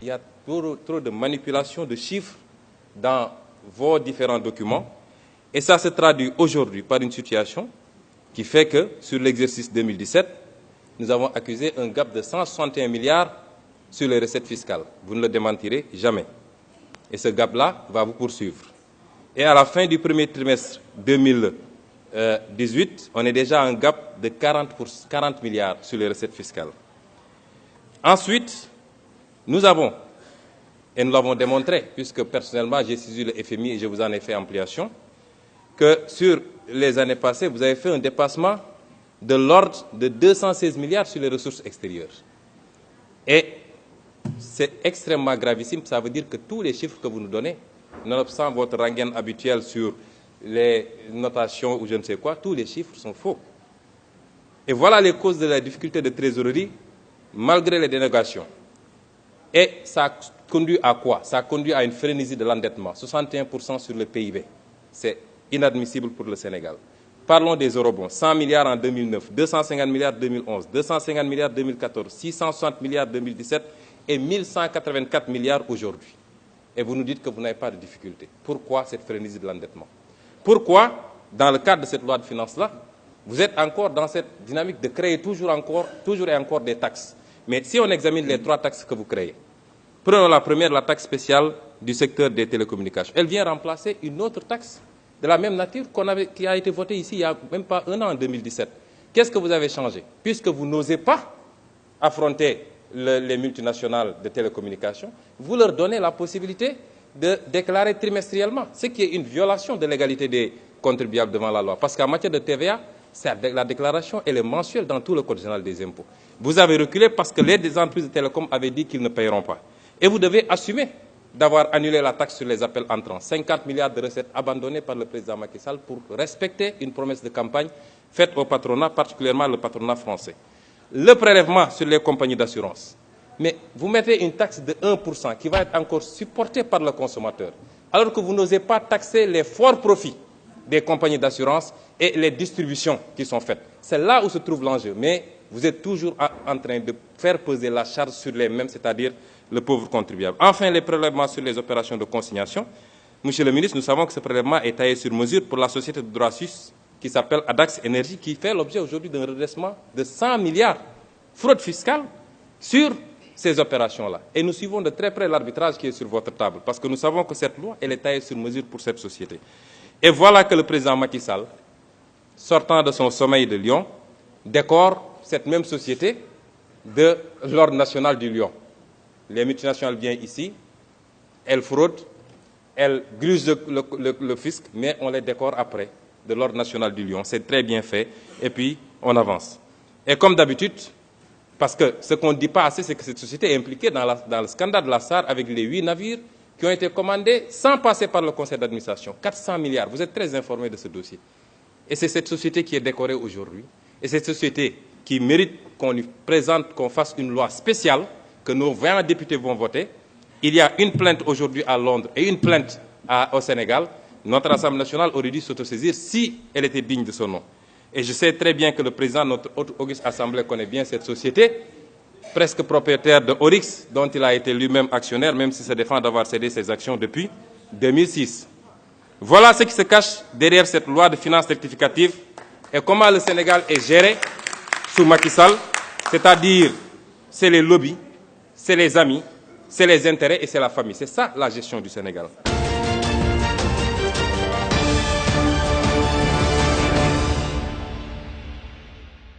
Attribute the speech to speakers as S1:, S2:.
S1: il y a trop de manipulation de chiffres dans vos différents documents. Et ça se traduit aujourd'hui par une situation qui fait que, sur l'exercice 2017, nous avons accusé un gap de 161 milliards sur les recettes fiscales. Vous ne le démentirez jamais. Et ce gap-là va vous poursuivre. Et à la fin du premier trimestre 2018, on est déjà à un gap de 40 milliards sur les recettes fiscales. Ensuite, nous avons, et nous l'avons démontré, puisque personnellement j'ai saisi le FMI et je vous en ai fait ampliation, que sur les années passées, vous avez fait un dépassement de l'ordre de 216 milliards sur les ressources extérieures. Et c'est extrêmement gravissime, ça veut dire que tous les chiffres que vous nous donnez, nonobstant votre rengaine habituelle sur les notations ou je ne sais quoi, tous les chiffres sont faux. Et voilà les causes de la difficulté de trésorerie, malgré les dénégations. Et ça conduit à quoi? Ça conduit à une frénésie de l'endettement, 61% sur le PIB. C'est inadmissible pour le Sénégal. Parlons des eurobonds. 100 milliards en 2009, 250 milliards en 2011, 250 milliards en 2014, 660 milliards en 2017 et 1184 milliards aujourd'hui. Et vous nous dites que vous n'avez pas de difficulté. Pourquoi cette frénésie de l'endettement? Pourquoi, dans le cadre de cette loi de finances-là, vous êtes encore dans cette dynamique de créer toujours et encore des taxes? Mais si on examine les 3 taxes que vous créez, prenons la première, la taxe spéciale du secteur des télécommunications. Elle vient remplacer une autre taxe de la même nature qui a été votée ici il n'y a même pas un an, en 2017. Qu'est-ce que vous avez changé? Puisque vous n'osez pas affronter les multinationales de télécommunications, vous leur donnez la possibilité de déclarer trimestriellement, ce qui est une violation de l'égalité des contribuables devant la loi. Parce qu'en matière de TVA, la déclaration elle est mensuelle dans tout le Code général des impôts. Vous avez reculé parce que les entreprises de télécom avaient dit qu'ils ne paieront pas. Et vous devez assumer d'avoir annulé la taxe sur les appels entrants. 50 milliards de recettes abandonnées par le président Macky Sall pour respecter une promesse de campagne faite au patronat, particulièrement le patronat français. Le prélèvement sur les compagnies d'assurance. Mais vous mettez une taxe de 1% qui va être encore supportée par le consommateur, alors que vous n'osez pas taxer les forts profits des compagnies d'assurance et les distributions qui sont faites. C'est là où se trouve l'enjeu. Mais vous êtes toujours en train de faire peser la charge sur les mêmes, c'est-à-dire le pauvre contribuable. Enfin, les prélèvements sur les opérations de consignation. Monsieur le ministre, nous savons que ce prélèvement est taillé sur mesure pour la société de droit suisse qui s'appelle Adax Énergie, qui fait l'objet aujourd'hui d'un redressement de 100 milliards fraude fiscale sur ces opérations-là. Et nous suivons de très près l'arbitrage qui est sur votre table, parce que nous savons que cette loi, elle est taillée sur mesure pour cette société. Et voilà que le président Macky Sall, sortant de son sommeil de Lyon, décore cette même société de l'ordre national du Lion. Les multinationales viennent ici, elles fraudent, elles grugent le fisc, mais on les décore après de l'ordre national du Lion. C'est très bien fait, et puis on avance. Et comme d'habitude, parce que ce qu'on ne dit pas assez, c'est que cette société est impliquée dans le scandale de la SAR avec les 8 navires qui ont été commandés sans passer par le conseil d'administration. 400 milliards, vous êtes très informés de ce dossier. Et c'est cette société qui est décorée aujourd'hui, et cette société qui mérite qu'on lui présente, qu'on fasse une loi spéciale, que nos 20 députés vont voter. Il y a une plainte aujourd'hui à Londres et une plainte au Sénégal. Notre Assemblée nationale aurait dû s'autosaisir si elle était digne de son nom. Et je sais très bien que le président de notre auguste Assemblée connaît bien cette société, presque propriétaire de Oryx, dont il a été lui-même actionnaire, même s'il se défend d'avoir cédé ses actions depuis 2006. Voilà ce qui se cache derrière cette loi de finances rectificative et comment le Sénégal est géré sous Macky Sall, c'est-à-dire c'est les lobbies, c'est les amis, c'est les intérêts et c'est la famille. C'est ça la gestion du Sénégal.